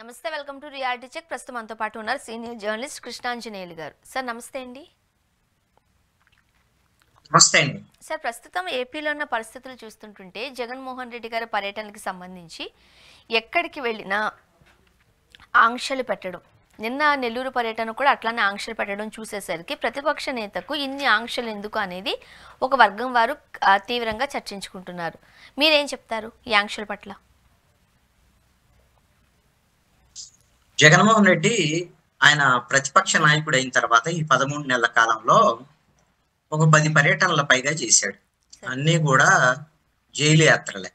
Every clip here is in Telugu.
నమస్తే, వెల్కమ్ టు రియాలిటీ చెక్. ప్రస్తుతం మనతో పాటు ఉన్నారు సీనియర్ జర్నలిస్ట్ కృష్ణాంజనేయులు గారు. సార్ నమస్తే అండి. నమస్తే అండి. సార్, ప్రస్తుతం ఏపీలో ఉన్న పరిస్థితులు చూస్తుంటుంటే జగన్మోహన్ రెడ్డి గారి పర్యటనకి సంబంధించి ఎక్కడికి వెళ్ళినా ఆంక్షలు పెట్టడం, నిన్న నెల్లూరు పర్యటన కూడా అట్లానే ఆంక్షలు పెట్టడం చూసేసరికి ప్రతిపక్ష నేతకు ఇన్ని ఆంక్షలు ఎందుకు అనేది ఒక వర్గం వారు తీవ్రంగా చర్చించుకుంటున్నారు. మీరేం చెప్తారు ఈ ఆంక్షల పట్ల? జగన్మోహన్ రెడ్డి ఆయన ప్రతిపక్ష నాయకుడు అయిన తర్వాత ఈ 13 నెలల కాలంలో ఒక 10 పర్యటనల పైగా చేశాడు. అన్నీ కూడా జైలు యాత్రలే.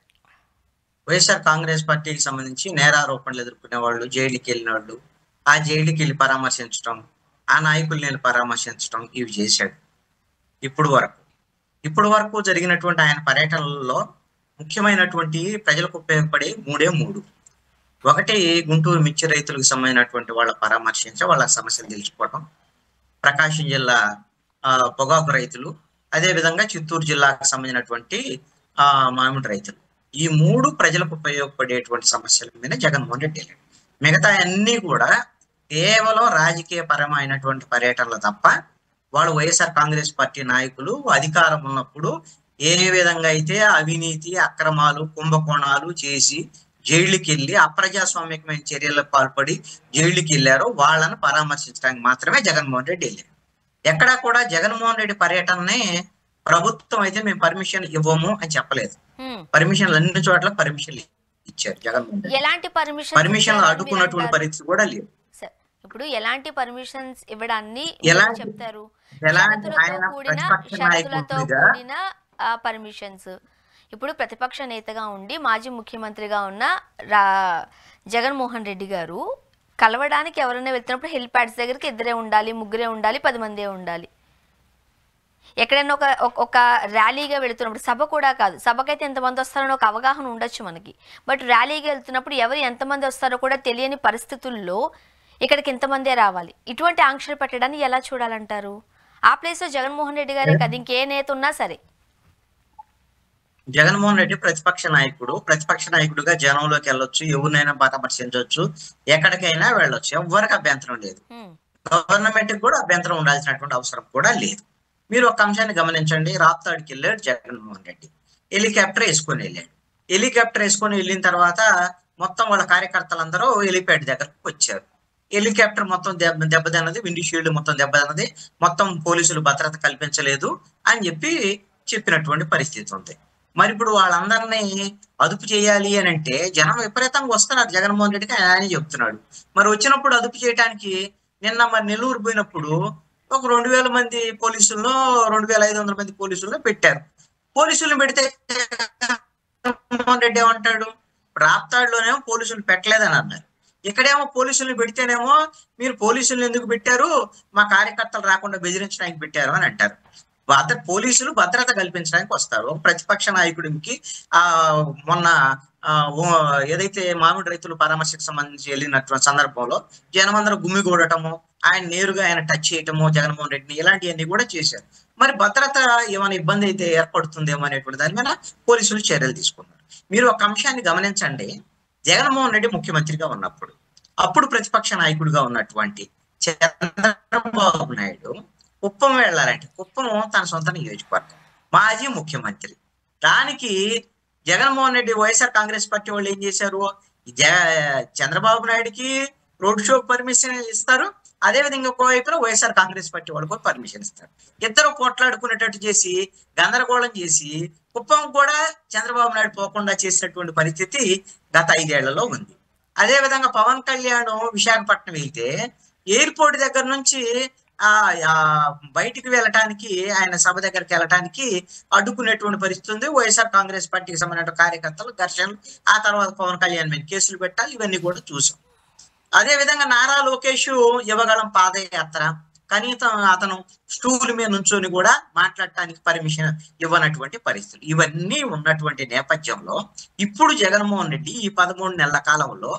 వైఎస్ఆర్ కాంగ్రెస్ పార్టీకి సంబంధించి నేరారోపణలు ఎదుర్కొనే వాళ్ళు, జైలుకి వెళ్ళిన వాళ్ళు, ఆ జైలుకి వెళ్ళి పరామర్శించడం, ఆ నాయకుల్ని వెళ్ళి పరామర్శించడం, ఇవి చేశాడు. ఇప్పుడు వరకు జరిగినటువంటి ఆయన పర్యటనలలో ముఖ్యమైనటువంటి ప్రజలకు ఉపయోగపడే మూడు. ఒకటి, గుంటూరు మిర్చి రైతులకు సంబంధించినటువంటి వాళ్ళ పరామర్శించడం, వాళ్ళ సమస్యలు తెలుసుకోవడం. ప్రకాశం జిల్లా పొగాకు రైతులు, అదే విధంగా చిత్తూరు జిల్లాకు సంబంధించినటువంటి మామిడి రైతులు, ఈ 3 ప్రజలకు ఉపయోగపడేటువంటి సమస్యల మీద జగన్మోహన్ రెడ్డి వెళ్ళాడు. మిగతా అన్ని కూడా కేవలం రాజకీయ పరమైనటువంటి పర్యటనలు తప్ప, వాళ్ళు వైఎస్ఆర్ కాంగ్రెస్ పార్టీ నాయకులు అధికారం ఉన్నప్పుడు ఏ విధంగా అయితే అవినీతి, అక్రమాలు, కుంభకోణాలు చేసి జైలుకి వెళ్ళి అప్రజాస్వామికమైన చర్యలకు పాల్పడి జైలుకి వెళ్ళారో వాళ్ళను పరామర్శించడానికి మాత్రమే జగన్మోహన్ రెడ్డి వెళ్ళారు. ఎక్కడా కూడా జగన్మోహన్ రెడ్డి పర్యటనని ప్రభుత్వం అయితే మేము పర్మిషన్ ఇవ్వము అని చెప్పలేదు. పర్మిషన్లు అన్ని చోట్ల పర్మిషన్లు ఇచ్చారు జగన్మోహన్ రెడ్డి. ఎలాంటి పర్మిషన్లు అడ్డుకున్నటువంటి పరిస్థితి కూడా లేదు. ఇప్పుడు ఎలాంటి పర్మిషన్స్ ఇవ్వడాన్ని చెప్తారు? కూడిన పర్మిషన్స్. ఇప్పుడు ప్రతిపక్ష నేతగా ఉండి మాజీ ముఖ్యమంత్రిగా ఉన్న జగన్మోహన్ రెడ్డి గారు కలవడానికి ఎవరైనా వెళ్తున్నప్పుడు హెలిప్యాడ్స్ దగ్గరికి 2 ఉండాలి, 3 ఉండాలి, 10 మందే ఉండాలి. ఎక్కడైనా ఒక ర్యాలీగా వెళుతున్నప్పుడు, సభ కూడా కాదు, సభకైతే ఎంతమంది వస్తారో ఒక అవగాహన ఉండొచ్చు మనకి, బట్ ర్యాలీగా వెళ్తున్నప్పుడు ఎవరు ఎంతమంది వస్తారో కూడా తెలియని పరిస్థితుల్లో ఇక్కడికి ఎంతమందే రావాలి. ఇటువంటి ఆంక్షలు పెట్టడాన్ని ఎలా చూడాలంటారు? ఆ ప్లేస్లో జగన్మోహన్ రెడ్డి గారే కదా, ఇంకే నేత ఉన్నా సరే. జగన్మోహన్ రెడ్డి ప్రతిపక్ష నాయకుడుగా జనంలోకి వెళ్ళొచ్చు, ఎవరినైనా పరామర్శించవచ్చు, ఎక్కడికైనా వెళ్ళొచ్చు, ఎవరికి అభ్యంతరం లేదు. గవర్నమెంట్ కూడా అభ్యంతరం ఉండాల్సినటువంటి అవసరం కూడా లేదు. మీరు ఒక అంశాన్ని గమనించండి. రాప్తాడికి వెళ్ళాడు జగన్మోహన్ రెడ్డి, హెలికాప్టర్ వేసుకొని వెళ్ళాడు. హెలికాప్టర్ వేసుకొని వెళ్ళిన తర్వాత మొత్తం వాళ్ళ కార్యకర్తలందరూ హెలిప్యాడ్ దగ్గరకు వచ్చారు. హెలికాప్టర్ మొత్తం దెబ్బతిన్నది, విండీ షీల్డ్ మొత్తం దెబ్బతిన్నది, మొత్తం పోలీసులు భద్రత కల్పించలేదు అని చెప్పినటువంటి పరిస్థితి ఉంది. మరి ఇప్పుడు వాళ్ళందరినీ అదుపు చేయాలి అని అంటే జనం విపరీతంగా వస్తున్నారు జగన్మోహన్ రెడ్డికి, ఆయన చెప్తున్నాడు. మరి వచ్చినప్పుడు అదుపు చేయడానికి నిన్న మరి నెల్లూరు పోయినప్పుడు ఒక 2000 మంది పోలీసులను, 2500 మంది పోలీసులను పెట్టారు. పోలీసులను పెడితే జగన్మోహన్ రెడ్డి ఏమంటాడు? రాప్తాడులోనేమో పోలీసులు పెట్టలేదని అన్నారు, ఇక్కడేమో పోలీసులను పెడితేనేమో మీరు పోలీసులను ఎందుకు పెట్టారు, మా కార్యకర్తలు రాకుండా బెదిరించడానికి పెట్టారు అని అంటారు. పోలీసులు భద్రత కల్పించడానికి వస్తారు. ఒక ప్రతిపక్ష నాయకుడికి మొన్న ఏదైతే మామిడి రైతులు పరామర్శకు సంబంధించి వెళ్ళినటువంటి సందర్భంలో జనమందరూ గుమ్మిగూడటము, ఆయన నేరుగా ఆయన టచ్ చేయటము జగన్మోహన్ రెడ్డిని, ఇలాంటివన్నీ కూడా చేశారు. మరి భద్రత ఏమైనా ఇబ్బంది అయితే ఏర్పడుతుందేమో అనేటువంటి దాని మీద పోలీసులు చర్యలు తీసుకున్నారు. మీరు ఒక అంశాన్ని గమనించండి. జగన్మోహన్ రెడ్డి ముఖ్యమంత్రిగా ఉన్నప్పుడు, అప్పుడు ప్రతిపక్ష నాయకుడిగా ఉన్నటువంటి చంద్రబాబు నాయుడు కుప్పం వెళ్ళాలంటే, కుప్పం తన సొంత నియోజకవర్గం, మాజీ ముఖ్యమంత్రి, దానికి జగన్మోహన్ రెడ్డి వైఎస్ఆర్ కాంగ్రెస్ పార్టీ వాళ్ళు ఏం చేశారు? చంద్రబాబు నాయుడికి రోడ్ షో పర్మిషన్ ఇస్తారు, అదేవిధంగా ఒకవైపున వైఎస్ఆర్ కాంగ్రెస్ పార్టీ వాళ్ళు కూడా పర్మిషన్ ఇస్తారు. ఇద్దరు పోట్లాడుకునేటట్టు చేసి గందరగోళం చేసి కుప్పం కూడా చంద్రబాబు నాయుడు పోకుండా చేసినటువంటి పరిస్థితి గత 5 ఏళ్లలో ఉంది. అదే విధంగా పవన్ కళ్యాణ్ విశాఖపట్నం వెళ్తే ఎయిర్పోర్ట్ దగ్గర నుంచి బయటికి వెళ్ళటానికి, ఆయన సభ దగ్గరికి వెళ్ళటానికి అడ్డుకునేటువంటి పరిస్థితి ఉంది. వైఎస్ఆర్ కాంగ్రెస్ పార్టీకి సంబంధించిన కార్యకర్తలు ఘర్షణలు, ఆ తర్వాత పవన్ కళ్యాణ్ మీద కేసులు పెట్టాలి, ఇవన్నీ కూడా చూసాం. అదే విధంగా నారా లోకేష్ యువగళం పాదయాత్ర, కనీసం అతను స్టూల్ మీద నుంచొని కూడా మాట్లాడటానికి పర్మిషన్ ఇవ్వనటువంటి పరిస్థితులు, ఇవన్నీ ఉన్నటువంటి నేపథ్యంలో ఇప్పుడు జగన్మోహన్ రెడ్డి ఈ 13 నెలల కాలంలో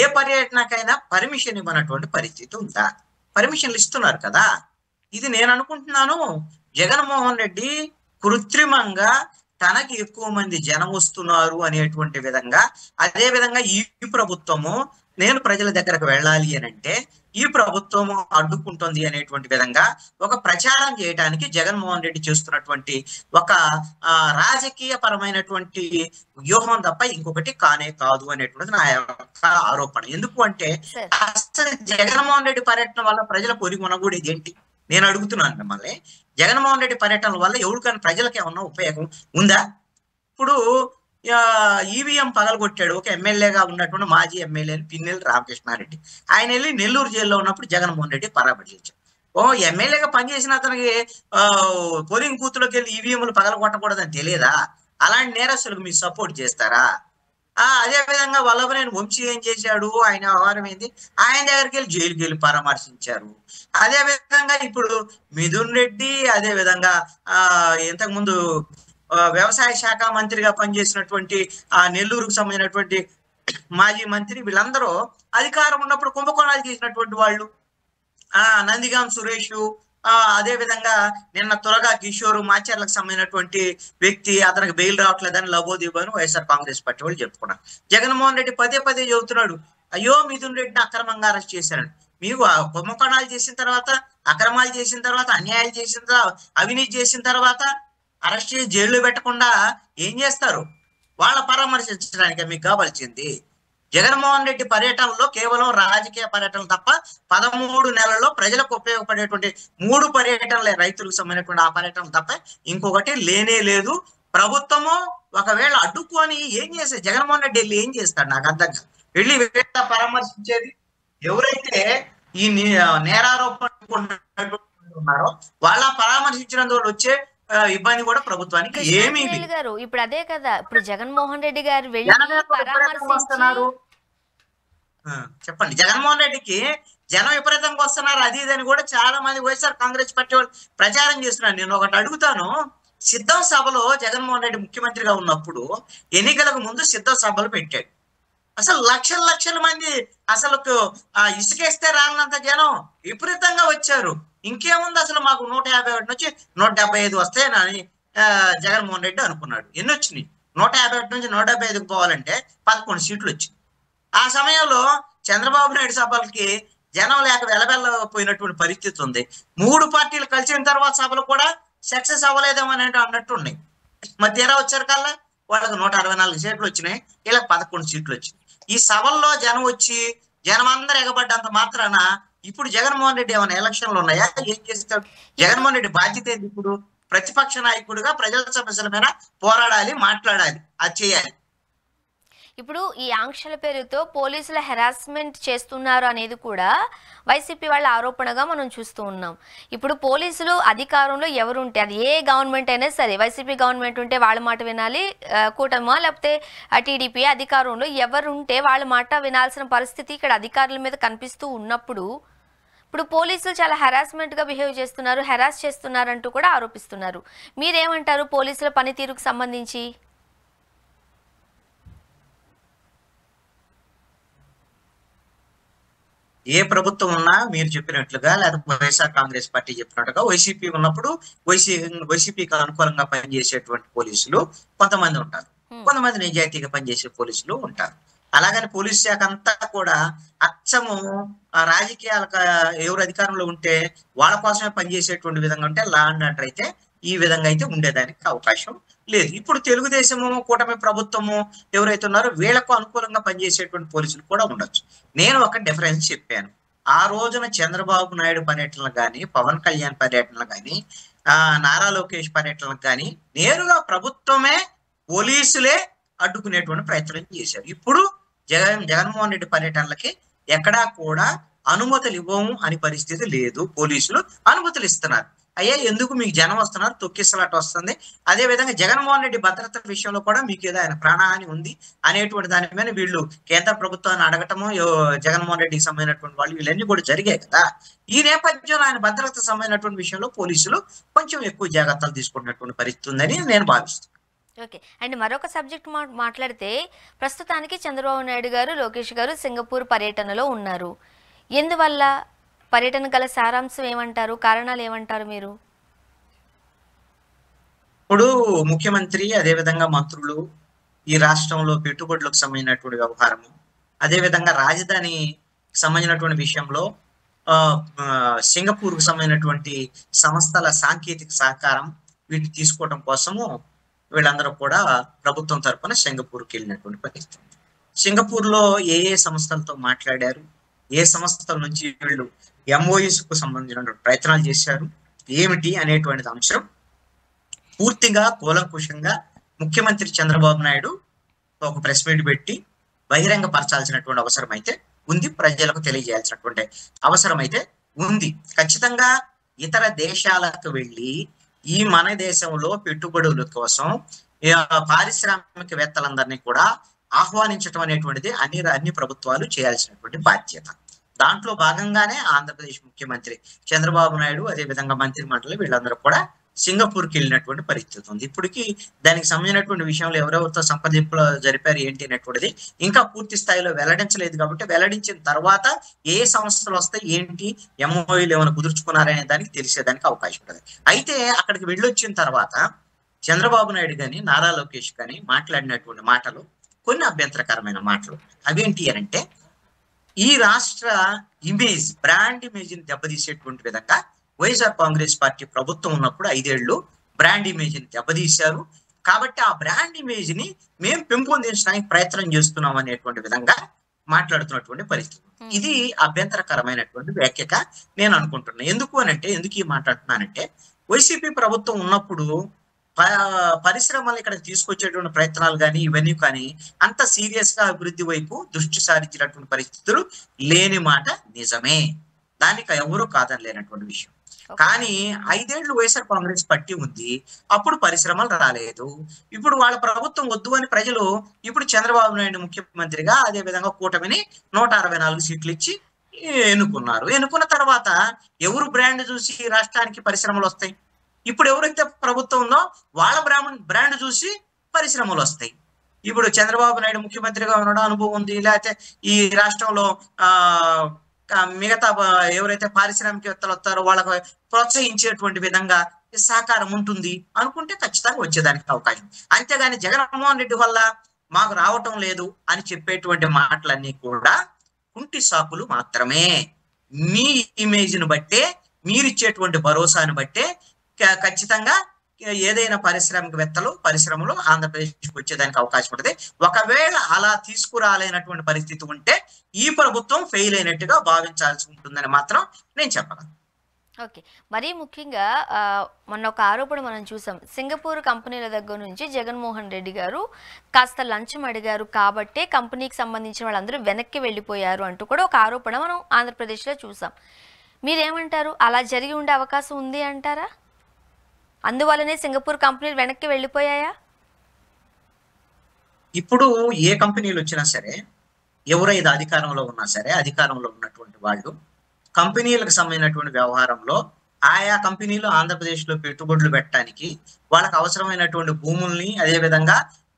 ఏ పర్యటనకైనా పర్మిషన్ ఇవ్వనటువంటి పరిస్థితి ఉందా? పర్మిషన్లు ఇస్తున్నారు కదా. ఇది నేను అనుకుంటున్నాను జగన్మోహన్ రెడ్డి కృత్రిమంగా తనకి ఎక్కువ మంది జనం వస్తున్నారు అనేటువంటి విధంగా, అదే విధంగా ఈ ప్రభుత్వము నేను ప్రజల దగ్గరకు వెళ్ళాలి అని అంటే ఈ ప్రభుత్వం అడ్డుకుంటుంది అనేటువంటి విధంగా ఒక ప్రచారం చేయడానికి జగన్మోహన్ రెడ్డి చేస్తున్నటువంటి ఒక రాజకీయ పరమైనటువంటి వ్యూహం తప్ప ఇంకొకటి కానే కాదు అనేటువంటిది నా యొక్క ఆరోపణ. ఎందుకు అంటే అసలు జగన్మోహన్ రెడ్డి పర్యటన వల్ల ప్రజలకు ఒరి కొనగూడేది ఏంటి నేను అడుగుతున్నాను మిమ్మల్ని. జగన్మోహన్ రెడ్డి పర్యటన వల్ల ఎవరికైనా ప్రజలకు ఏమన్నా ఉపయోగం ఉందా? ఇప్పుడు ఈవీఎం పగలగొట్టాడు ఒక ఎమ్మెల్యేగా ఉన్నటువంటి మాజీ ఎమ్మెల్యే పిన్నెల్లి రామకృష్ణారెడ్డి. ఆయన వెళ్ళి నెల్లూరు జైల్లో ఉన్నప్పుడు జగన్మోహన్ రెడ్డి పరామర్శించారు. ఎమ్మెల్యేగా పనిచేసిన అతనికి పోలింగ్ బూత్లోకి వెళ్ళి ఈవీఎంలు పగలగొట్టకూడదని తెలియదా? అలాంటి నేరస్తులకు మీరు సపోర్ట్ చేస్తారా? అదే విధంగా వల్లభనేని వంశీ ఏం చేశాడు, ఆయన వ్యవహారం ఏంది, ఆయన దగ్గరికి వెళ్ళి జైలుకి వెళ్ళి పరామర్శించారు. అదే విధంగా ఇప్పుడు మిథున్ రెడ్డి, అదే విధంగా ఇంతకు ముందు వ్యవసాయ శాఖ మంత్రిగా పనిచేసినటువంటి నెల్లూరుకు సంబంధించినటువంటి మాజీ మంత్రి, వీళ్ళందరూ అధికారం ఉన్నప్పుడు కుంభకోణాలు చేసినటువంటి వాళ్ళు. నందిగాం సురేష్, అదే విధంగా నిన్న త్వరగా కిషోర్ మాచర్లకు సంబంధించినటువంటి వ్యక్తి, అతనికి బెయిల్ రావట్లేదని లబోదిబోని వైఎస్ఆర్ కాంగ్రెస్ పార్టీ వాళ్ళు చెప్పుకున్నారు. జగన్మోహన్ రెడ్డి పదే పదే చెబుతున్నాడు, అయ్యో మిథున్ రెడ్డిని అక్రమంగా అరెస్ట్ చేశాడు. మీకు కుంభకోణాలు చేసిన తర్వాత, అక్రమాలు చేసిన తర్వాత, అన్యాయాలు చేసిన తర్వాత, అవినీతి చేసిన తర్వాత అరెస్ట్ చేసి జైల్లో పెట్టకుండా ఏం చేస్తారు? వాళ్ళ పరామర్శించడానికి మీకు కావాల్సింది. జగన్మోహన్ రెడ్డి పర్యటనలో కేవలం రాజకీయ పర్యటనలు తప్ప 13 నెలల్లో ప్రజలకు ఉపయోగపడేటువంటి 3 పర్యటనలే, రైతులకు సంబంధించినటువంటి ఆ పర్యటనలు తప్ప ఇంకొకటి లేనే లేదు. ప్రభుత్వము ఒకవేళ అడ్డుకొని ఏం చేస్తే జగన్మోహన్ రెడ్డి వెళ్ళి ఏం చేస్తాడు నాకు అర్థం కాదు. వెళ్ళి పరామర్శించేది ఎవరైతే ఈ నేరారోపణ ఉన్నారో వాళ్ళ పరామర్శించినందువల్ల వచ్చే ఇబ్బంది కూడా ప్రభుత్వానికి ఏమీ లేదు. ఇప్పుడు అదే కదా, ఇప్పుడు జగన్మోహన్ రెడ్డి గారు వెళ్ళి పరామర్శిస్తున్నారు. చెప్పండి, జగన్మోహన్ రెడ్డికి జనం విపరీతంగా వస్తున్నారు అది ఇదని కూడా చాలా మంది వైఎస్ఆర్ కాంగ్రెస్ పార్టీ వాళ్ళు ప్రచారం చేస్తున్నారు. నేను ఒకటి అడుగుతాను, సిద్ధం సభలో జగన్మోహన్ రెడ్డి ముఖ్యమంత్రిగా ఉన్నప్పుడు ఎన్నికలకు ముందు సిద్ధం సభలు పెట్టాడు. అసలు లక్షల మంది, అసలు ఇసుకేస్తే రానంత జనం విపరీతంగా వచ్చారు. ఇంకేముంది, అసలు మాకు 151 నుంచి 175 వస్తాయని జగన్మోహన్ రెడ్డి అనుకున్నాడు. ఎన్ని వచ్చినాయి? 151 నుంచి 175కి పోవాలంటే 11 సీట్లు వచ్చినాయి. ఆ సమయంలో చంద్రబాబు నాయుడు సభలకి జనం లేక వెలబెల్లపోయినటువంటి పరిస్థితి ఉంది. 3 పార్టీలు కలిసిన తర్వాత సభలు కూడా సక్సెస్ అవ్వలేదేమో అన్నట్టు ఉన్నాయి. మరి తీరా వచ్చారు కల్లా వాళ్ళకి 164 సీట్లు వచ్చినాయి, ఇలా 11 సీట్లు వచ్చినాయి. ఈ సభల్లో జనం వచ్చి జనం అందరూ ఎగబడ్డంత మాత్రాన ఇప్పుడు జగన్మోహన్ రెడ్డి ఏమైనా ఎలక్షన్లు ఉన్నాయా? ఏం చేస్తాడు? జగన్మోహన్ రెడ్డి బాధ్యత ఏంటి? ఇప్పుడు ప్రతిపక్ష నాయకుడిగా ప్రజల సమస్యల మీద పోరాడాలి, మాట్లాడాలి, అది చేయాలి. ఇప్పుడు ఈ ఆంక్షల పేరుతో పోలీసుల హెరాస్మెంట్ చేస్తున్నారు అనేది కూడా వైసీపీ వాళ్ళ ఆరోపణగా మనం చూస్తూ ఉన్నాం. ఇప్పుడు పోలీసులు అధికారంలో ఎవరుంటే, అది ఏ గవర్నమెంట్ అయినా సరే, వైసీపీ గవర్నమెంట్ ఉంటే వాళ్ళ మాట వినాలి, కూటమా లేకపోతే టీడీపీ అధికారంలో ఎవరుంటే వాళ్ళ మాట వినాల్సిన పరిస్థితి ఇక్కడ అధికారుల మీద కనిపిస్తూ ఉన్నప్పుడు ఇప్పుడు పోలీసులు చాలా హెరాస్మెంట్గా బిహేవ్ చేస్తున్నారు, హెరాస్ చేస్తున్నారంటూ కూడా ఆరోపిస్తున్నారు. మీరేమంటారు పోలీసుల పనితీరుకు సంబంధించి? ఏ ప్రభుత్వం ఉన్నా మీరు చెప్పినట్లుగా, లేకపోతే వైఎస్ఆర్ కాంగ్రెస్ పార్టీ చెప్పినట్టుగా, వైసీపీ ఉన్నప్పుడు వైసీపీకి అనుకూలంగా పనిచేసేటువంటి పోలీసులు కొంతమంది ఉంటారు, కొంతమంది నిజాయితీగా పనిచేసే పోలీసులు ఉంటారు. అలాగని పోలీస్ శాఖ అంతా కూడా అచ్చము రాజకీయాలకు ఎవరు అధికారంలో ఉంటే వాళ్ళ కోసమే పనిచేసేటువంటి విధంగా ఉంటే లా అండ్ ఆర్డర్ అయితే ఈ విధంగా అయితే ఉండేదానికి అవకాశం లేదు. ఇప్పుడు తెలుగుదేశము, కూటమి ప్రభుత్వము ఎవరైతే ఉన్నారో వీళ్లకు అనుకూలంగా పనిచేసేటువంటి పోలీసులు కూడా ఉండొచ్చు. నేను ఒక డిఫరెన్స్ చెప్పాను. ఆ రోజున చంద్రబాబు నాయుడు పర్యటనలు కానీ, పవన్ కళ్యాణ్ పర్యటనలు కానీ, నారా లోకేష్ పర్యటనలకు కానీ నేరుగా ప్రభుత్వమే, పోలీసులే అడ్డుకునేటువంటి ప్రయత్నం చేశారు. ఇప్పుడు జగన్మోహన్ రెడ్డి పర్యటనలకి ఎక్కడా కూడా అనుమతులు ఇవ్వము అని పరిస్థితి లేదు. పోలీసులు అనుమతులు ఇస్తున్నారు. అయ్యా ఎందుకు మీకు జనం వస్తున్నారు, తొక్కిసలాట వస్తుంది. అదే విధంగా జగన్మోహన్ రెడ్డి భద్రత విషయంలో కూడా మీకు ఏదో ఆయన ప్రాణహాని ఉంది అనేటువంటి దాని మీద వీళ్ళు కేంద్ర ప్రభుత్వాన్ని అడగటము, జగన్మోహన్ రెడ్డికి సంబంధించినటువంటి వాళ్ళు వీళ్ళన్నీ కూడా జరిగాయి కదా. ఈ నేపథ్యంలో ఆయన భద్రతకు సంబంధించినటువంటి విషయంలో పోలీసులు కొంచెం ఎక్కువ జాగ్రత్తలు తీసుకున్నటువంటి పరిస్థితి ఉందని నేను భావిస్తున్నాను. ఓకే, అండ్ మరొక సబ్జెక్ట్ మాట్లాడితే ప్రస్తుతానికి చంద్రబాబు నాయుడు గారు, లోకేష్ గారు సింగపూర్ పర్యటనలో ఉన్నారు. ఎందువల్ల పర్యటన గల సారాంశం ఏమంటారు, కారణాలు ఏమంటారు మీరు? ఇప్పుడు ముఖ్యమంత్రి అదే విధంగా మంత్రులు ఈ రాష్ట్రంలో పెట్టుబడులకు సంబంధించినటువంటి వ్యవహారము, అదే విధంగా రాజధాని సంబంధించినటువంటి విషయంలో సింగపూర్ కు సంబంధించినటువంటి సంస్థల సాంకేతిక సహకారం వీటిని తీసుకోవడం కోసము వీళ్ళందరూ కూడా ప్రభుత్వం తరపున సింగపూర్కి వెళ్ళినటువంటి పరిస్థితి. సింగపూర్ లో ఏ ఏ సంస్థలతో మాట్లాడారు, ఏ సంస్థల నుంచి వీళ్ళు ఎంఓఎస్ కు సంబంధించినటువంటి ప్రయత్నాలు చేశారు, ఏమిటి అనేటువంటి అంశం పూర్తిగా కూలంకుషంగా ముఖ్యమంత్రి చంద్రబాబు నాయుడు ఒక ప్రెస్ మీట్ పెట్టి బహిరంగ పరచాల్సినటువంటి అవసరం అయితే ఉంది, ప్రజలకు తెలియజేయాల్సినటువంటి అవసరం అయితే ఉంది. ఖచ్చితంగా ఇతర దేశాలకు వెళ్ళి ఈ మన దేశంలో పెట్టుబడుల కోసం పారిశ్రామికవేత్తలందరినీ కూడా ఆహ్వానించడం అనేటువంటిది అన్ని ప్రభుత్వాలు చేయాల్సినటువంటి బాధ్యత. దాంట్లో భాగంగానే ఆంధ్రప్రదేశ్ ముఖ్యమంత్రి చంద్రబాబు నాయుడు అదే విధంగా మంత్రి మండలి వీళ్ళందరూ కూడా సింగపూర్కి వెళ్ళినటువంటి పరిస్థితి ఉంది. ఇప్పటికీ దానికి సంబంధించినటువంటి విషయంలో ఎవరెవరితో సంప్రదింపులు జరిపారు ఏంటి అనేటువంటిది ఇంకా పూర్తి స్థాయిలో వెల్లడించలేదు. కాబట్టి వెల్లడించిన తర్వాత ఏ సంస్థలు వస్తాయి ఏంటి, ఎంఓయూలు ఏమైనా కుదుర్చుకున్నారనే దానికి తెలిసేదానికి అవకాశం ఉంటుంది. అయితే అక్కడికి వెళ్ళొచ్చిన తర్వాత చంద్రబాబు నాయుడు కానీ నారా లోకేష్ కానీ మాట్లాడినటువంటి మాటలు కొన్ని అభ్యంతరకరమైన మాటలు. అవేంటి అంటే ఈ రాష్ట్ర ఇమేజ్, బ్రాండ్ ఇమేజ్ ని దెబ్బతీసేటువంటి విధంగా వైఎస్ఆర్ కాంగ్రెస్ పార్టీ ప్రభుత్వం ఉన్నప్పుడు 5 ఏళ్ళు బ్రాండ్ ఇమేజ్ ని దెబ్బతీశారు. కాబట్టి ఆ బ్రాండ్ ఇమేజ్ ని మేము పెంపొందించడానికి ప్రయత్నం చేస్తున్నాం అనేటువంటి విధంగా మాట్లాడుతున్నటువంటి పరిస్థితి. ఇది అభ్యంతరకరమైనటువంటి వ్యాఖ్యగా నేను అనుకుంటున్నాను. ఎందుకు ఈ మాట్లాడుతున్నానంటే వైసీపీ ప్రభుత్వం ఉన్నప్పుడు పరిశ్రమలు ఇక్కడ తీసుకొచ్చేటువంటి ప్రయత్నాలు కానీ ఇవన్నీ కానీ అంత సీరియస్ గా అభివృద్ధి వైపు దృష్టి సారించినటువంటి పరిస్థితులు లేని మాట నిజమే, దానికి ఎవరూ కాదనలేనటువంటి విషయం. కానీ 5 ఏళ్ళు వైఎస్ఆర్ కాంగ్రెస్ పార్టీ ఉంది, అప్పుడు పరిశ్రమలు రాలేదు. ఇప్పుడు వాళ్ళ ప్రభుత్వం వద్దు అని ప్రజలు ఇప్పుడు చంద్రబాబు నాయుడు ముఖ్యమంత్రిగా అదే విధంగా కూటమిని 164 సీట్లు ఇచ్చి ఎన్నుకున్నారు. ఎన్నుకున్న తర్వాత ఎవరు బ్రాండ్ చూసి రాష్ట్రానికి పరిశ్రమలు వస్తాయి? ఇప్పుడు ఎవరైతే ప్రభుత్వంలో వాళ్ళ బ్రాండ్ చూసి పరిశ్రమలు వస్తాయి. ఇప్పుడు చంద్రబాబు నాయుడు ముఖ్యమంత్రిగా ఉండడం అనుభవం ఉంది, లేకపోతే ఈ రాష్ట్రంలో మిగతా ఎవరైతే పారిశ్రామికవేత్తలు వస్తారో వాళ్ళకు ప్రోత్సహించేటువంటి విధంగా సహకారం ఉంటుంది అనుకుంటే ఖచ్చితంగా వచ్చేదానికి అవకాశం. అంతేగాని జగన్మోహన్ రెడ్డి వల్ల మాకు రావటం లేదు అని చెప్పేటువంటి మాటలన్నీ కూడా కుంటి సాకులు మాత్రమే. మీ ఇమేజ్ను బట్టే, మీరిచ్చేటువంటి భరోసాను బట్టే ఖచ్చితంగా ఏదైనా పరిశ్రమలు ఆంధ్రప్రదేశ్కి వచ్చేదానికి అవకాశం ఉంటుంది. ఒకవేళ అలా తీసుకురాలేనటువంటి పరిస్థితి ఉంటే ఈ ప్రభుత్వం ఫెయిల్ అయినట్టుగా భావించాల్సి ఉంటుందని మాత్రం నేను చెప్పగలను. ఓకే, మరీ ముఖ్యంగా మొన్న ఒక ఆరోపణ మనం చూసాం. సింగపూర్ కంపెనీల దగ్గర నుంచి జగన్మోహన్ రెడ్డి గారు కాస్త లంచం అడిగారు కాబట్టే కంపెనీకి సంబంధించిన వాళ్ళందరూ వెనక్కి వెళ్ళిపోయారు అంటూ కూడా ఒక ఆరోపణ మనం ఆంధ్రప్రదేశ్లో చూసాం. మీరేమంటారు? అలా జరిగి ఉండే అవకాశం ఉంది అంటారా? అందువల్లనే సింగపూర్ కంపెనీలు వెనక్కి వెళ్ళిపోయాయా? ఇప్పుడు ఏ కంపెనీలు వచ్చినా సరే, ఎవరైతే అధికారంలో ఉన్నా సరే, అధికారంలో ఉన్నటువంటి వాళ్ళు కంపెనీలకు సంబంధించినటువంటి వ్యవహారంలో ఆయా కంపెనీలు ఆంధ్రప్రదేశ్ లో పెట్టుబడులు పెట్టడానికి వాళ్ళకి అవసరమైనటువంటి భూముల్ని అదే విధంగా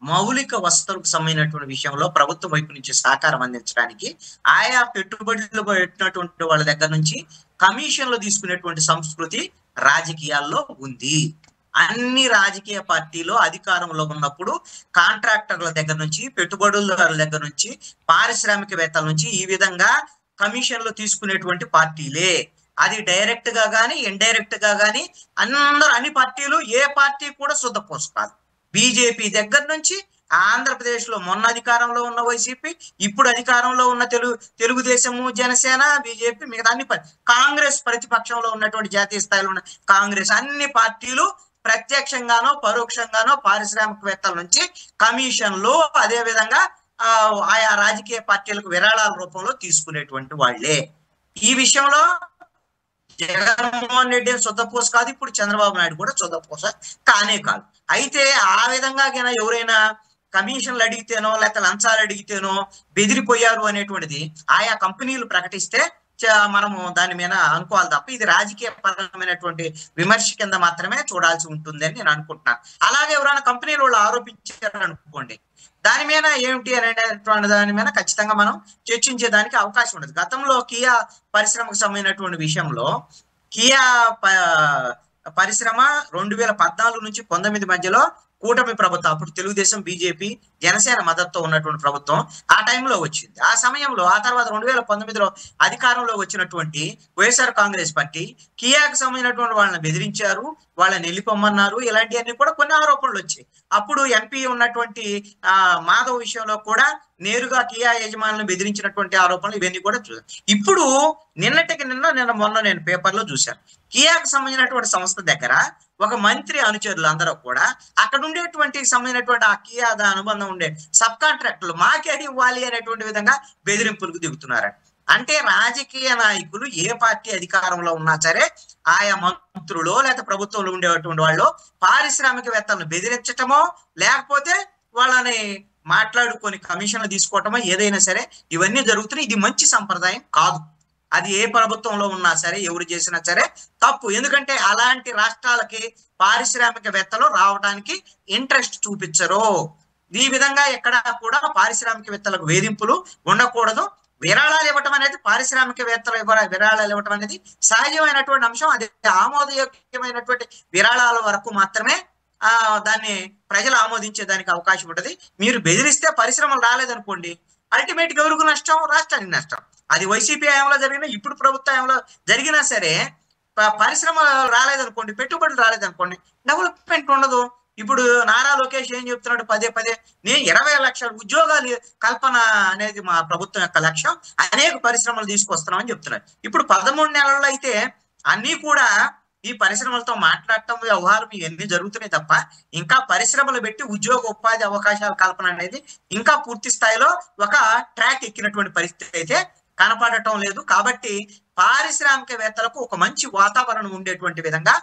మౌలిక వసతులకు సంబంధించినటువంటి విషయంలో ప్రభుత్వం వైపు నుంచి సహకారం అందించడానికి ఆయా పెట్టుబడులు పెట్టినటువంటి వాళ్ళ దగ్గర నుంచి కమిషన్లు తీసుకునేటువంటి సంస్కృతి రాజకీయాల్లో ఉంది. అన్ని రాజకీయ పార్టీలు అధికారంలో ఉన్నప్పుడు కాంట్రాక్టర్ల దగ్గర నుంచి, పెట్టుబడుల దగ్గర నుంచి, పారిశ్రామికవేత్తల నుంచి ఈ విధంగా కమిషన్లు తీసుకునేటువంటి పార్టీలే. అది డైరెక్ట్ గా కానీ ఇండైరెక్ట్ గా కానీ అన్ని పార్టీలు, ఏ పార్టీ కూడా శుద్ధపోసు కాదు. బీజేపీ దగ్గర నుంచి ఆంధ్రప్రదేశ్ లో మొన్న అధికారంలో ఉన్న వైసీపీ, ఇప్పుడు అధికారంలో ఉన్న తెలుగుదేశము, జనసేన, బీజేపీ, మిగతా అన్ని కాంగ్రెస్ ప్రతిపక్షంలో ఉన్నటువంటి జాతీయ స్థాయిలో ఉన్న కాంగ్రెస్, అన్ని పార్టీలు ప్రత్యక్షంగానో పరోక్షంగానో పారిశ్రామికవేత్తల నుంచి కమిషన్లు అదే విధంగా ఆయా రాజకీయ పార్టీలకు విరాళాల రూపంలో తీసుకునేటువంటి వాళ్లే. ఈ విషయంలో జగన్మోహన్ రెడ్డి శుద్ధపోస కాదు, ఇప్పుడు చంద్రబాబు నాయుడు కూడా శుద్ధపోస కానే కాదు. అయితే ఆ విధంగా ఎవరైనా కమిషన్లు అడిగితేనో లేకపోతే లంచాలు అడిగితేనో బెదిరిపోయారు అనేటువంటిది ఆయా కంపెనీలు ప్రకటిస్తే మనము దాని మీద అనుకోవాలి తప్ప ఇది రాజకీయ పరమైనటువంటి విమర్శ కింద మాత్రమే చూడాల్సి ఉంటుంది అని నేను అనుకుంటున్నాను. అలాగే ఎవరైనా కంపెనీలు వాళ్ళు ఆరోపించారు అనుకోండి, దాని మీద ఏమిటి అనేటువంటి దాని మీద ఖచ్చితంగా మనం చర్చించేదానికి అవకాశం ఉండదు. గతంలో కియా పరిశ్రమకు సంబంధించినటువంటి విషయంలో కియా పరిశ్రమ 2014 నుంచి 19 మధ్యలో కూటమి ప్రభుత్వం, అప్పుడు తెలుగుదేశం, బీజేపీ, జనసేన మద్దతుతో ఉన్నటువంటి ప్రభుత్వం ఆ టైంలో వచ్చింది. ఆ సమయంలో ఆ తర్వాత 2019లో అధికారంలో వచ్చినటువంటి వైఎస్ఆర్ కాంగ్రెస్ పార్టీ కియాకి సంబంధించినటువంటి వాళ్ళని బెదిరించారు, వాళ్ళని వెళ్ళిపోమన్నారు, ఇలాంటివన్నీ కూడా కొన్ని ఆరోపణలు వచ్చాయి. అప్పుడు ఎంపీ ఉన్నటువంటి మాధవ్ విషయంలో కూడా నేరుగా కియా యజమానులను బెదిరించినటువంటి ఆరోపణలు ఇవన్నీ కూడా చూసాం. ఇప్పుడు నిన్న మొన్న నేను పేపర్లో చూశాను, కియాకి సంబంధించినటువంటి సంస్థ దగ్గర ఒక మంత్రి అనుచరులు అందరూ కూడా అక్కడ ఉండేటువంటి సంబంధించినటువంటి ఆ కియా అనుబంధం ఉండే సబ్ కాంట్రాక్టర్లు మాకే ఇవ్వాలి అనేటువంటి విధంగా బెదిరింపులకు దిగుతున్నారు. అంటే రాజకీయ నాయకులు ఏ పార్టీ అధికారంలో ఉన్నా సరే ఆయా మంత్రులు లేదా ప్రభుత్వంలో ఉండేటువంటి వాళ్ళు పారిశ్రామికవేత్తలను బెదిరించటమో లేకపోతే వాళ్ళని మాట్లాడుకొని కమిషన్లు తీసుకోవటమో ఏదైనా సరే ఇవన్నీ జరుగుతున్నాయి. ఇది మంచి సంప్రదాయం కాదు. అది ఏ ప్రభుత్వంలో ఉన్నా సరే ఎవరు చేసినా సరే తప్పు. ఎందుకంటే అలాంటి రాష్ట్రాలకి పారిశ్రామికవేత్తలు రావడానికి ఇంట్రెస్ట్ చూపించరు. ఈ విధంగా ఎక్కడా కూడా పారిశ్రామికవేత్తలకు వేధింపులు ఉండకూడదు. విరాళాలు ఇవ్వటం అనేది పారిశ్రామికవేత్తలు విరాళాలు ఇవ్వటం అనేది సహజమైనటువంటి అంశం. అది ఆమోదయోగ్యమైనటువంటి విరాళాల వరకు మాత్రమే దాన్ని ప్రజలు ఆమోదించేదానికి అవకాశం ఉంటుంది. మీరు బెదిరిస్తే పరిశ్రమలు రాలేదనుకోండి, అల్టిమేట్ గా ఎవరికి నష్టం? రాష్ట్రానికి నష్టం. అది వైసీపీ హయాంలో జరిగినా ఇప్పుడు ప్రభుత్వ హయాంలో జరిగినా సరే పరిశ్రమలు రాలేదనుకోండి, పెట్టుబడులు రాలేదనుకోండి, డెవలప్మెంట్ ఉండదు. ఇప్పుడు నారా లోకేష్ ఏం చెప్తున్నాడు పదే నేను 20 లక్షల ఉద్యోగాలు కల్పన అనేది మా ప్రభుత్వం యొక్క లక్ష్యం, అనేక పరిశ్రమలు తీసుకొస్తున్నామని చెప్తున్నాడు. ఇప్పుడు 13 నెలల్లో అయితే అన్ని కూడా ఈ పరిశ్రమలతో మాట్లాడటం వ్యవహారం ఇవన్నీ జరుగుతున్నాయి తప్ప ఇంకా పరిశ్రమలు పెట్టి ఉద్యోగ ఉపాధి అవకాశాల కల్పన అనేది ఇంకా పూర్తి స్థాయిలో ఒక ట్రాక్ ఎక్కినటువంటి పరిస్థితి అయితే కనపడటం లేదు. కాబట్టి పారిశ్రామికవేత్తలకు ఒక మంచి వాతావరణం ఉండేటువంటి విధంగా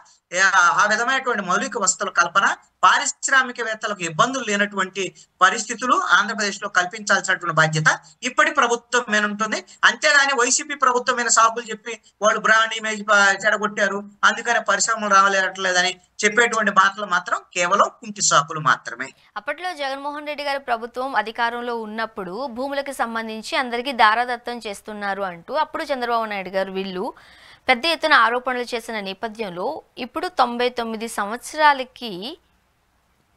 ఆ విధమైనటువంటి మౌలిక వసతుల కల్పన, పారిశ్రామికవేత్తలకు ఇబ్బందులు లేనటువంటి పరిస్థితులు ఆంధ్రప్రదేశ్ లో కల్పించాల్సినటువంటి బాధ్యత ఇప్పటి ప్రభుత్వం మీద ఉంటుంది. అంతేగాని వైసీపీ ప్రభుత్వం మీద సాకులు చెప్పి వాళ్ళు బ్రాండ్ ఇమేజ్ చెడగొట్టారు అందుకనే పరిశ్రమలు రావలేట్లేదని చెప్పేటువంటి మాటలు మాత్రం కేవలం కుంటి సాకులు మాత్రమే. అప్పట్లో జగన్మోహన్ రెడ్డి గారి ప్రభుత్వం అధికారంలో ఉన్నప్పుడు భూములకు సంబంధించి అందరికీ దారాదత్తం చేస్తున్నారు అంటూ అప్పుడు చంద్రబాబు నాయుడు గారు వీళ్ళు పెద్ద ఎత్తున ఆరోపణలు చేసిన నేపథ్యంలో ఇప్పుడు 99 సంవత్సరాలకి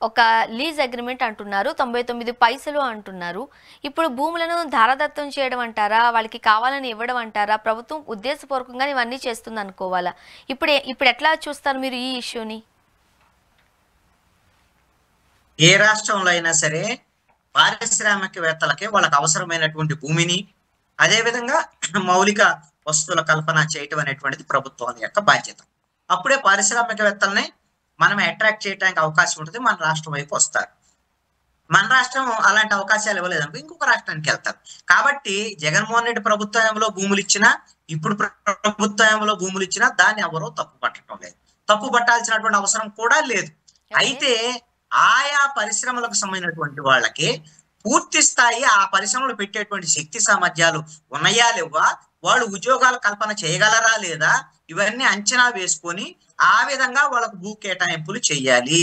ఒక లీజ్ అగ్రిమెంట్ అంటున్నారు, 99 పైసలు అంటున్నారు. ఇప్పుడు భూములను దారాదత్తం చేయడం అంటారా, వాళ్ళకి కావాలని ఇవ్వడం అంటారా, ప్రభుత్వం ఉద్దేశపూర్వకంగా ఇవన్నీ చేస్తుంది అనుకోవాలా? ఇప్పుడు ఎట్లా చూస్తారు మీరు ఈ ఇష్యూని? ఏ రాష్ట్రంలో అయినా సరే పారిశ్రామికవేత్తలకి వాళ్ళకి అవసరమైనటువంటి భూమిని అదేవిధంగా మౌలిక వస్తువుల కల్పన చేయటం అనేటువంటిది ప్రభుత్వం యొక్క బాధ్యత. అప్పుడే పారిశ్రామికవేత్తల్ని మనం అట్రాక్ట్ చేయడానికి అవకాశం ఉంటుంది, మన రాష్ట్రం వైపు వస్తారు. మన రాష్ట్రం అలాంటి అవకాశాలు ఇవ్వలేదనుకో ఇంకొక రాష్ట్రానికి వెళ్తారు. కాబట్టి జగన్మోహన్ రెడ్డి ప్రభుత్వంలో భూములు ఇచ్చినా ఇప్పుడు ప్రభుత్వంలో భూములు ఇచ్చినా దాన్ని ఎవరో తప్పు పట్టడం లేదు, తప్పు పట్టాల్సినటువంటి అవసరం కూడా లేదు. అయితే ఆయా పరిశ్రమలకు సంబంధించినటువంటి వాళ్ళకి పూర్తి స్థాయి ఆ పరిశ్రమలు పెట్టేటువంటి శక్తి సామర్థ్యాలు ఉన్నాయా లేవా, వాళ్ళు ఉద్యోగాల కల్పన చేయగలరా లేదా, ఇవన్నీ అంచనా వేసుకొని ఆ విధంగా వాళ్ళకు భూ కేటాయింపులు చెయ్యాలి.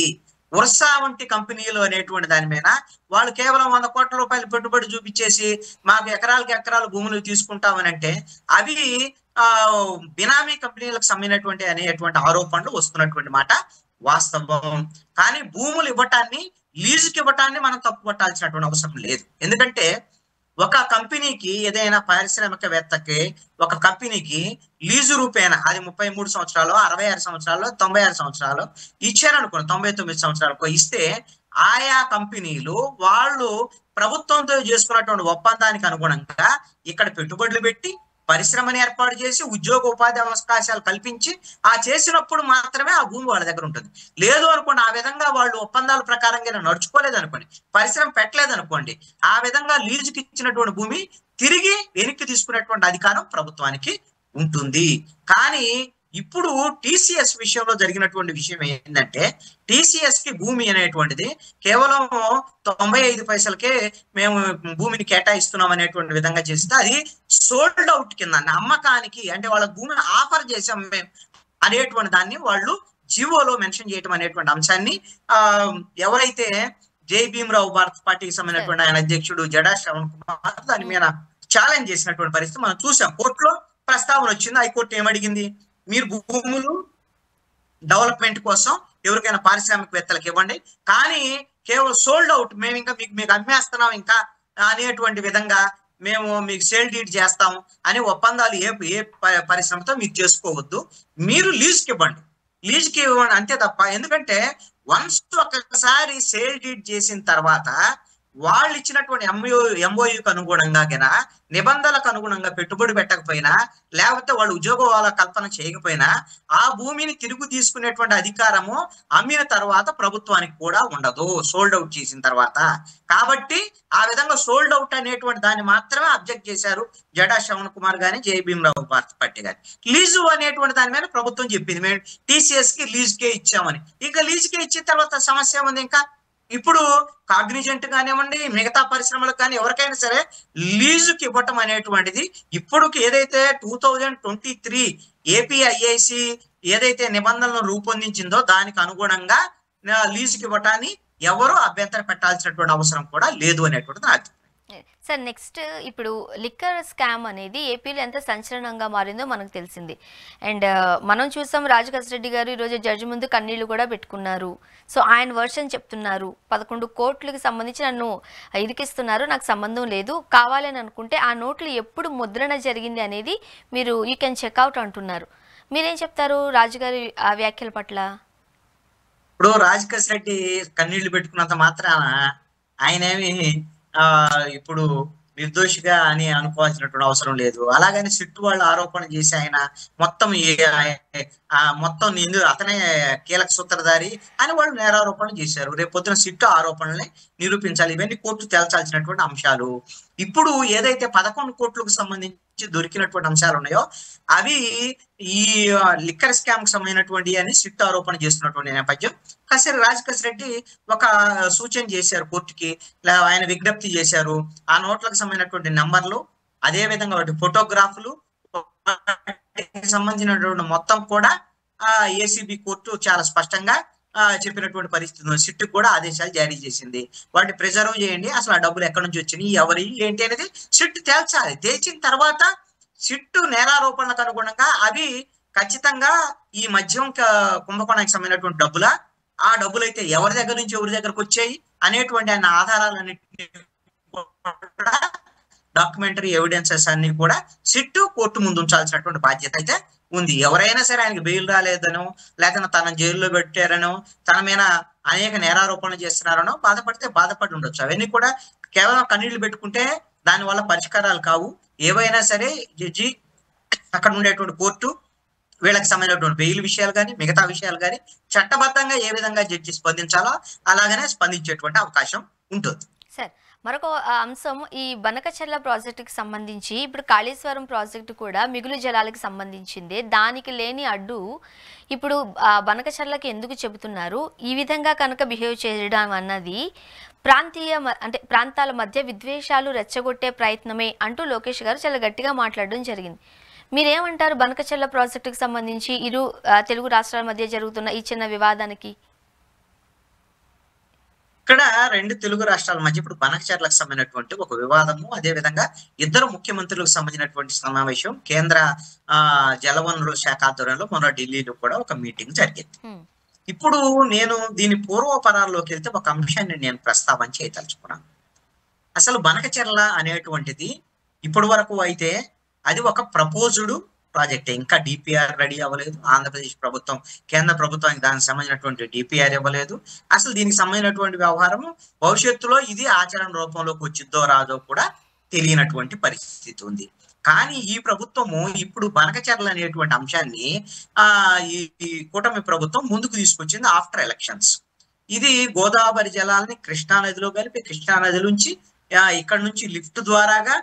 వర్షా వంటి కంపెనీలు అనేటువంటి దాని మీద వాళ్ళు కేవలం 100 కోట్ల రూపాయలు పెట్టుబడి చూపించేసి మాకు ఎకరాలు భూములు తీసుకుంటామని అంటే అవి బినామీ కంపెనీలకు సంబంధించినటువంటి అనేటువంటి ఆరోపణలు వస్తున్నటువంటి మాట వాస్తవం. కానీ భూములు ఇవ్వటాన్ని, లీజుకి ఇవ్వటాన్ని మనం తప్పు పట్టాల్సినటువంటి అవసరం లేదు. ఎందుకంటే ఒక కంపెనీకి ఏదైనా పారిశ్రామికవేత్తకి ఒక కంపెనీకి లీజు రూపేణ అది 33 సంవత్సరాలు, 66 సంవత్సరాలు, 96 సంవత్సరాలు ఇచ్చారనుకోండి, 99 సంవత్సరాలకు ఇస్తే ఆయా కంపెనీలు వాళ్ళు ప్రభుత్వంతో చేసుకున్నటువంటి ఒప్పందానికి అనుగుణంగా ఇక్కడ పెట్టుబడులు పెట్టి పరిశ్రమని ఏర్పాటు చేసి ఉద్యోగ ఉపాధి అవకాశాలు కల్పించి ఆ చేసినప్పుడు మాత్రమే ఆ భూమి వాళ్ళ దగ్గర ఉంటుంది. లేదు అనుకోండి, ఆ విధంగా వాళ్ళు ఒప్పందాల ప్రకారంగా నడుచుకోలేదు అనుకోండి, పరిశ్రమ పెట్టలేదు అనుకోండి, ఆ విధంగా లీజుకి ఇచ్చినటువంటి భూమి తిరిగి వెనక్కి తీసుకునేటువంటి అధికారం ప్రభుత్వానికి ఉంటుంది. కానీ ఇప్పుడు టీసీఎస్ విషయంలో జరిగినటువంటి విషయం ఏంటంటే టీసీఎస్ కి భూమి అనేటువంటిది కేవలం 95 పైసలకే మేము భూమిని కేటాయిస్తున్నాం అనేటువంటి విధంగా చేస్తే అది సోల్డ్ అవుట్ కింద అమ్మకానికి, అంటే వాళ్ళ భూమిని ఆఫర్ చేసాం మేము అనేటువంటి దాన్ని వాళ్ళు జీవోలో మెన్షన్ చేయటం అనేటువంటి అంశాన్ని ఎవరైతే జై భీమరావు భారత్ పార్టీకి సంబంధించినటువంటి ఆయన అధ్యక్షుడు జడా శ్రవణ్ కుమార్ దాని మీద ఛాలెంజ్ చేసినటువంటి పరిస్థితి మనం చూసాం. కోర్టులో ప్రస్తావన వచ్చింది. హైకోర్టు ఏమడిగింది, మీరు భూములు డెవలప్మెంట్ కోసం ఎవరికైనా పారిశ్రామికవేత్తలకు ఇవ్వండి, కానీ కేవలం సోల్డ్ అవుట్ మేము ఇంకా మీకు అమ్మేస్తున్నాం ఇంకా అనేటువంటి విధంగా మేము మీకు సేల్ డీడ్ చేస్తాం అనే ఒప్పందాలు ఏ పరిశ్రమతో మీరు చేసుకోవద్దు. మీరు లీజ్కి ఇవ్వండి, లీజ్కి ఇవ్వండి అంతే తప్ప. ఎందుకంటే వన్స్ ఒకసారి సేల్ డీడ్ చేసిన తర్వాత వాళ్ళు ఇచ్చినటువంటి ఎంఓయూకి అనుగుణంగా గిన నిబంధనలకు అనుగుణంగా పెట్టుబడి పెట్టకపోయినా, లేకపోతే వాళ్ళు ఉద్యోగాల కల్పన చేయకపోయినా ఆ భూమిని తిరిగి తీసుకునేటువంటి అధికారము అమ్మిన తర్వాత ప్రభుత్వానికి కూడా ఉండదు, సోల్డ్ అవుట్ చేసిన తర్వాత. కాబట్టి ఆ విధంగా సోల్డ్ అవుట్ అనేటువంటి దాన్ని మాత్రమే అబ్జెక్ట్ చేశారు జడా శ్రవణ్ కుమార్ గాని, జై భీమరావు పట్టి గాని. లీజు అనేటువంటి దాని మీద ప్రభుత్వం చెప్పింది మేము టీసీఎస్ కి లీజుకే ఇచ్చామని. ఇంకా లీజుకే ఇచ్చిన తర్వాత సమస్య ఉంది. ఇంకా ఇప్పుడు కాగ్నిజెంట్ కానివ్వండి, మిగతా పరిశ్రమలకు కానీ ఎవరికైనా సరే లీజుకి ఇవ్వటం అనేటువంటిది ఇప్పుడు ఏదైతే 2023 ఏపీఐఐసి ఏదైతే నిబంధనలను రూపొందించిందో దానికి అనుగుణంగా లీజుకి ఇవ్వటాన్ని ఎవరు అభ్యంతరం పెట్టాల్సినటువంటి అవసరం కూడా లేదు అనేటువంటిది నాకు. సార్ నెక్స్ట్ ఇప్పుడు లిక్కర్ స్కామ్ అనేది ఏపీలో ఎంత సంచలనంగా మారిందో మనకు తెలిసింది. అండ్ మనం చూసాం రాజకేశ్ రెడ్డి గారు ఈరోజు జడ్జి ముందు కన్నీళ్లు కూడా పెట్టుకున్నారు. సో ఆయన వర్షన్ చెప్తున్నారు, 11 కోట్లకి సంబంధించి నన్ను ఇరికిస్తున్నారు, నాకు సంబంధం లేదు, కావాలని అనుకుంటే ఆ నోట్లు ఎప్పుడు ముద్రణ జరిగింది అనేది మీరు యూ కెన్ చెక్అవుట్ అంటున్నారు. మీరేం చెప్తారు రాజుగారి ఆ వ్యాఖ్యల పట్ల? ఇప్పుడు రాజకేశ్ రెడ్డి కన్నీళ్లు పెట్టుకున్నంత మాత్రాన ఆయనేమి ఇప్పుడు నిర్దోషిగా అని అనుకోవాల్సినటువంటి అవసరం లేదు. అలాగని సిట్టు వాళ్ళు ఆరోపణ చేసి ఆయన మొత్తం మొత్తం అతనే కీలక సూత్రధారి అని వాళ్ళు నేరారోపణ చేశారు. రేపు పొద్దున సిట్టు ఆరోపణల్ని నిరూపించాలి. ఇవన్నీ కోర్టు తేల్చాల్సినటువంటి అంశాలు. ఇప్పుడు ఏదైతే 11 కోట్లకు సంబంధించి దొరికినటువంటి అంశాలు ఉన్నాయో అవి ఈ లిక్కర్ స్కామ్ కి సంబంధించినటువంటి అని సిట్టు ఆరోపణ చేస్తున్నటువంటి నేపథ్యం. కాసేపు రాజకేశ్ రెడ్డి ఒక సూచన చేశారు కోర్టుకి, ఆయన విజ్ఞప్తి చేశారు. ఆ నోట్లకు సంబంధించినటువంటి నంబర్లు, అదే విధంగా వాటి ఫోటోగ్రాఫ్లు సంబంధించినటువంటి మొత్తం కూడా ఏసీబీ కోర్టు చాలా స్పష్టంగా చెప్పినటువంటి పరిస్థితి. సిట్టు కూడా ఆదేశాలు జారీ చేసింది. వాటిని ప్రిజర్వ్ చేయండి, అసలు ఆ డబ్బులు ఎక్కడి నుంచి వచ్చినాయి, ఎవరి ఏంటి అనేది సిట్టు తేల్చాలి. తేల్చిన తర్వాత సిట్టు నేరారోపణలకు అనుగుణంగా అవి ఖచ్చితంగా ఈ మద్యం కుంభకోణానికి సంబంధించినటువంటి డబ్బులా, ఆ డబ్బులు అయితే ఎవరి దగ్గర నుంచి ఎవరి దగ్గరకు వచ్చాయి అనేటువంటి ఆయన ఆధారాలన్నింటినీ కూడా డాక్యుమెంటరీ ఎవిడెన్సెస్ అన్ని కూడా సిట్టు కోర్టు ముందు ఉంచాల్సినటువంటి బాధ్యత అయితే ఉంది. ఎవరైనా సరే ఆయనకి బెయిల్ రాలేదనో, లేకపోతే తన జైల్లో పెట్టారనో, తన మీద అనేక నేరారోపణలు చేస్తున్నారనో బాధపడితే బాధపడి ఉండొచ్చు. అవన్నీ కూడా కేవలం కన్నీళ్లు పెట్టుకుంటే దానివల్ల పరిష్కారాలు కావు. ఏవైనా సరే జడ్జి అక్కడ ఉండేటువంటి కోర్టు వీళ్ళకి సంబంధించినటువంటి బెయిల్ విషయాలు కానీ మిగతా విషయాలు కానీ చట్టబద్ధంగా ఏ విధంగా జడ్జి స్పందించాలో అలాగనే స్పందించేటువంటి అవకాశం ఉంటుంది. సార్ మరొక అంశం, ఈ బనకచెర్ల ప్రాజెక్టుకి సంబంధించి ఇప్పుడు కాళేశ్వరం ప్రాజెక్టు కూడా మిగులు జలాలకు సంబంధించింది. దానికి లేని అడ్డు ఇప్పుడు బనకచెర్లకి ఎందుకు చెబుతున్నారు? ఈ విధంగా కనుక బిహేవ్ చేయడం అన్నది ప్రాంతాల మధ్య విద్వేషాలు రెచ్చగొట్టే ప్రయత్నమే అంటూ లోకేష్ గారు చాలా గట్టిగా మాట్లాడడం జరిగింది. మీరేమంటారు బనకచెర్ల ప్రాజెక్టుకి సంబంధించి ఇరు తెలుగు రాష్ట్రాల మధ్య జరుగుతున్న ఈ చిన్న వివాదానికి? ఇక్కడ రెండు తెలుగు రాష్ట్రాల మధ్య ఇప్పుడు బనకచెర్లకు సంబంధించినటువంటి ఒక వివాదము, అదే విధంగా ఇద్దరు ముఖ్యమంత్రులకు సంబంధించినటువంటి సమావేశం కేంద్ర జలవనరుల శాఖ ఆధ్వర్యంలో మొన్న ఢిల్లీలో కూడా ఒక మీటింగ్ జరిగింది. ఇప్పుడు నేను దీని పూర్వపరాల్లోకి వెళ్తే ఒక అంశాన్ని నేను ప్రస్తావన చేయదలుచుకున్నాను. అసలు బనకచెర్ల అనేటువంటిది ఇప్పటి వరకు అయితే అది ఒక ప్రపోజ్డ్ ప్రాజెక్ట్, ఇంకా డిపిఆర్ రెడీ అవ్వలేదు. ఆంధ్రప్రదేశ్ ప్రభుత్వం కేంద్ర ప్రభుత్వానికి దానికి సంబంధించినటువంటి డిపిఆర్ ఇవ్వలేదు. అసలు దీనికి సంబంధించినటువంటి వ్యవహారము భవిష్యత్తులో ఇది ఆచరణ రూపంలోకి వచ్చిద్దో రాదో కూడా తెలియనటువంటి పరిస్థితి ఉంది. కానీ ఈ ప్రభుత్వము ఇప్పుడు బనకచెర్ల అనేటువంటి అంశాన్ని ఈ కూటమి ప్రభుత్వం ముందుకు తీసుకొచ్చింది ఆఫ్టర్ ఎలక్షన్స్. ఇది గోదావరి జలాల్ని కృష్ణా నదిలో కలిపి కృష్ణా నది నుంచి ఇక్కడ నుంచి లిఫ్ట్ ద్వారాగా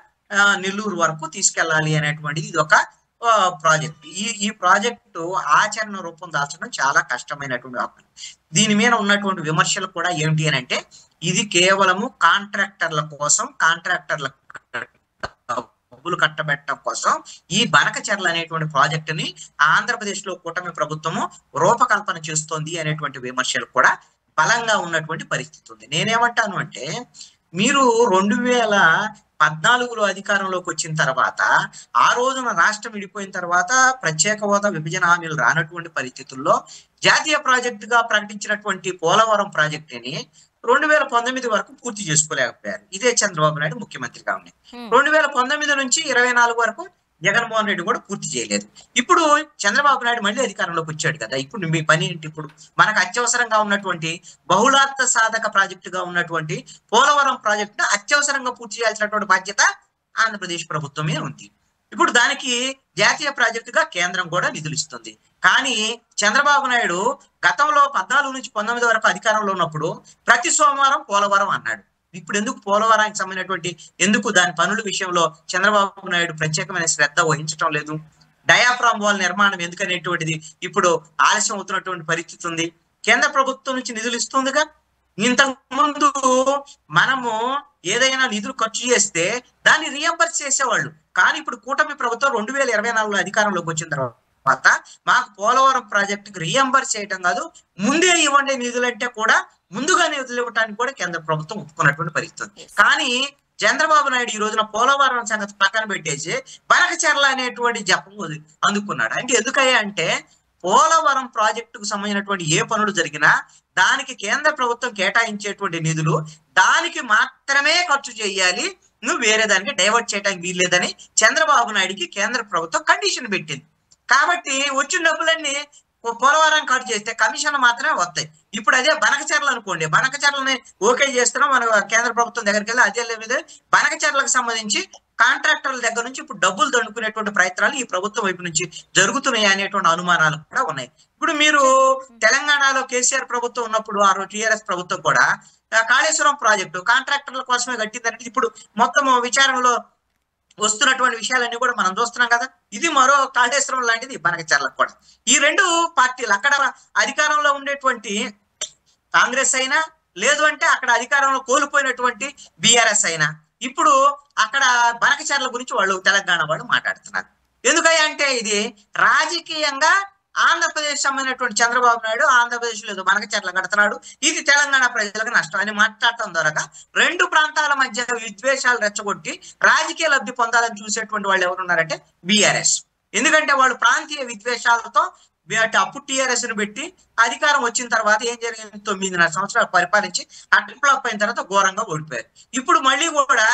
నెల్లూరు వరకు తీసుకెళ్లాలి అనేటువంటిది ఇది ఒక ప్రాజెక్ట్. ఈ ప్రాజెక్టు ఆచరణ రూపం దాల్చడం చాలా కష్టమైనటువంటి వ్యవహారం. దీని మీద ఉన్నటువంటి విమర్శలు కూడా ఏమిటి అని అంటే ఇది కేవలము కాంట్రాక్టర్ల కోసం, కాంట్రాక్టర్ల డబ్బులు కట్టబెట్టడం కోసం ఈ బనకచెర్ల అనేటువంటి ప్రాజెక్ట్ ని ఆంధ్రప్రదేశ్ లో కూటమి ప్రభుత్వము రూపకల్పన చేస్తోంది అనేటువంటి విమర్శలు కూడా బలంగా ఉన్నటువంటి పరిస్థితి ఉంది. నేనేమంటాను అంటే మీరు 14లో అధికారంలోకి వచ్చిన తర్వాత ఆ రోజున రాష్ట్రం విడిపోయిన తర్వాత ప్రత్యేక హోదా విభజన హామీలు రానటువంటి పరిస్థితుల్లో జాతీయ ప్రాజెక్టుగా ప్రకటించినటువంటి పోలవరం ప్రాజెక్టుని 2019 వరకు పూర్తి చేసుకోలేకపోయారు. ఇదే చంద్రబాబు నాయుడు ముఖ్యమంత్రిగా ఉన్నాయి. 2019 నుంచి 24 వరకు జగన్మోహన్ రెడ్డి కూడా పూర్తి చేయలేదు. ఇప్పుడు చంద్రబాబు నాయుడు మళ్ళీ అధికారంలోకి వచ్చాడు కదా, ఇప్పుడు మీ పని ఏంటి? ఇప్పుడు మనకు అత్యవసరంగా ఉన్నటువంటి బహుళార్థ సాధక ప్రాజెక్టుగా ఉన్నటువంటి పోలవరం ప్రాజెక్టును అత్యవసరంగా పూర్తి చేయాల్సినటువంటి బాధ్యత ఆంధ్రప్రదేశ్ ప్రభుత్వమే ఉంది. ఇప్పుడు దానికి జాతీయ ప్రాజెక్టుగా కేంద్రం కూడా నిధులు ఇస్తుంది. కానీ చంద్రబాబు నాయుడు గతంలో 14 నుంచి 19 వరకు అధికారంలో ఉన్నప్పుడు ప్రతి సోమవారం పోలవరం అన్నాడు. ఇప్పుడు ఎందుకు పోలవరానికి సంబంధించినటువంటి ఎందుకు దాని పనుల విషయంలో చంద్రబాబు నాయుడు ప్రత్యేకమైన శ్రద్ధ వహించడం లేదు? డయాఫ్రామ్ వాల్ నిర్మాణం ఎందుకనేటువంటిది ఇప్పుడు ఆలస్యం అవుతున్నటువంటి పరిస్థితి ఉంది. కేంద్ర ప్రభుత్వం నుంచి నిధులు ఇస్తుందిగా. ఇంతకు ముందు మనము ఏదైనా నిధులు ఖర్చు చేస్తే దాన్ని రియంబర్స్ చేసేవాళ్ళు. కానీ ఇప్పుడు కూటమి ప్రభుత్వం 2024లో అధికారంలోకి వచ్చిన తర్వాత మాకు పోలవరం ప్రాజెక్టుకి రియంబర్స్ చేయటం కాదు, ముందే ఇవ్వండి నిధులంటే కూడా ముందుగా నిధులు ఇవ్వడానికి కూడా కేంద్ర ప్రభుత్వం ఒప్పుకున్నటువంటి పరిస్థితి. కానీ చంద్రబాబు నాయుడు ఈ రోజున పోలవరం సంగతి పక్కన పెట్టేసి బనకచెర్ల అనేటువంటి జపం అందుకున్నాడు. అంటే ఎందుకయ్యా అంటే పోలవరం ప్రాజెక్టుకు సంబంధించినటువంటి ఏ పనులు జరిగినా దానికి కేంద్ర ప్రభుత్వం కేటాయించేటువంటి నిధులు దానికి మాత్రమే ఖర్చు చేయాలి, నువ్వు వేరే దానికి డైవర్ట్ చేయడానికి వీల్లేదని చంద్రబాబు నాయుడికి కేంద్ర ప్రభుత్వం కండిషన్ పెట్టింది. కాబట్టి వచ్చిన డబ్బులన్నీ పోలవరం ఖర్చు చేస్తే కమిషన్ మాత్రమే వస్తాయి. ఇప్పుడు అదే బనకచెర్ల అనుకోండి, బనకచెర్లని ఓకే చేస్తున్నాం మన కేంద్ర ప్రభుత్వం దగ్గరికి వెళ్ళి, అదే లేదు బనకచెర్లకు సంబంధించి కాంట్రాక్టర్ల దగ్గర నుంచి ఇప్పుడు డబ్బులు దండుకునేటువంటి ప్రయత్నాలు ఈ ప్రభుత్వం వైపు నుంచి జరుగుతున్నాయి అనేటువంటి అనుమానాలు కూడా ఉన్నాయి. ఇప్పుడు మీరు తెలంగాణలో కేసీఆర్ ప్రభుత్వం ఉన్నప్పుడు ఆ రోజు టీఆర్ఎస్ ప్రభుత్వం కూడా కాళేశ్వరం ప్రాజెక్టు కాంట్రాక్టర్ల కోసమే కట్టిందంటే ఇప్పుడు మొత్తం విచారణలో వస్తున్నటువంటి విషయాలన్నీ కూడా మనం చూస్తున్నాం కదా. ఇది మరో కాళేశ్వరం లాంటిది బనకచెర్లకు కూడా. ఈ రెండు పార్టీలు అక్కడ అధికారంలో ఉండేటువంటి కాంగ్రెస్ అయినా లేదు అంటే అక్కడ అధికారంలో కోల్పోయినటువంటి బీఆర్ఎస్ అయినా ఇప్పుడు అక్కడ బనకచెర్ల గురించి వాళ్ళు తెలంగాణ వాళ్ళు మాట్లాడుతున్నారు. ఎందుకయ్యా అంటే ఇది రాజకీయంగా ఆంధ్రప్రదేశ్ సంబంధించినటువంటి చంద్రబాబు నాయుడు ఆంధ్రప్రదేశ్ లో బనకచెర్ల కడుతున్నాడు, ఇది తెలంగాణ ప్రజలకు నష్టం అని మాట్లాడటం ద్వారా రెండు ప్రాంతాల మధ్య విద్వేషాలు రెచ్చగొట్టి రాజకీయ లబ్ధి పొందాలని చూసేటువంటి వాళ్ళు ఎవరున్నారంటే బీఆర్ఎస్. ఎందుకంటే వాళ్ళు ప్రాంతీయ విద్వేషాలతో అప్పుడు టీఆర్ఎస్ ను పెట్టి అధికారం వచ్చిన తర్వాత ఏం జరిగింది, 9.5 సంవత్సరాలు పరిపాలించి అట్లప్ అయిన తర్వాత ఘోరంగా ఓడిపోయారు. ఇప్పుడు మళ్ళీ కూడా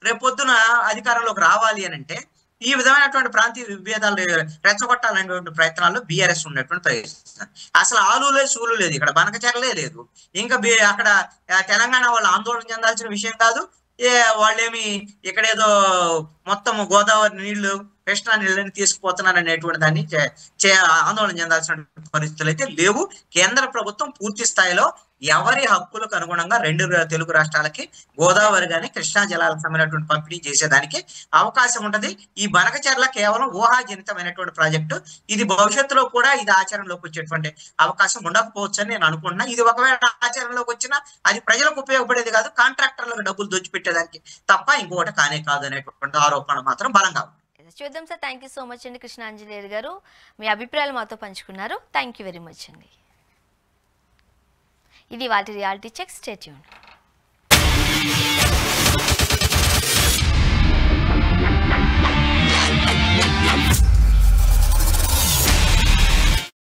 రేపొద్దున అధికారంలోకి రావాలి అని అంటే ఈ విధమైనటువంటి ప్రాంతీయ విభేదాలు రెచ్చగొట్టాలనేటువంటి ప్రయత్నాల్లో బీఆర్ఎస్ ఉన్నటువంటి ప్రయత్నం. అసలు ఆలులే సూలు లేదు, ఇక్కడ బనకచెర్లే లేదు. ఇంకా అక్కడ తెలంగాణ వాళ్ళు ఆందోళన చెందాల్సిన విషయం కాదు. వాళ్ళేమి ఇక్కడేదో మొత్తం గోదావరి నీళ్లు కృష్ణా నీళ్ళని తీసుకుపోతున్నారు అనేటువంటి దాన్ని ఆందోళన చెందాల్సిన పరిస్థితులు అయితే లేవు. కేంద్ర ప్రభుత్వం పూర్తి స్థాయిలో ఎవరి హక్కులకు అనుగుణంగా రెండు తెలుగు రాష్ట్రాలకి గోదావరి గాని కృష్ణా జలాలకు సంబంధించినటువంటి పంపిణీ చేసేదానికి అవకాశం ఉంటది. ఈ బనకచెర్ల కేవలం ఊహాజనితమైనటువంటి ప్రాజెక్టు. ఇది భవిష్యత్తులో కూడా ఇది ఆచరణలోకి వచ్చేటువంటి అవకాశం ఉండకపోవచ్చు అని నేను అనుకుంటున్నా. ఇది ఒకవేళ ఆచరణలోకి వచ్చినా అది ప్రజలకు ఉపయోగపడేది కాదు, కాంట్రాక్టర్లకు డబ్బులు దోచిపెట్టేదానికి తప్ప ఇంకొకటి కానే కాదు అనేటువంటి ఆరోపణ మాత్రం బలంగా ఉంది. చూద్దాం sir. Thank you so much అండి కృష్ణాంజనేయులు గారు, మీ అభిప్రాయాలు మాతో పంచుకున్నారు. థ్యాంక్ యూ వెరీ మచ్ అండి. ఇది వాటి రియాలిటీ చెక్. Stay tuned.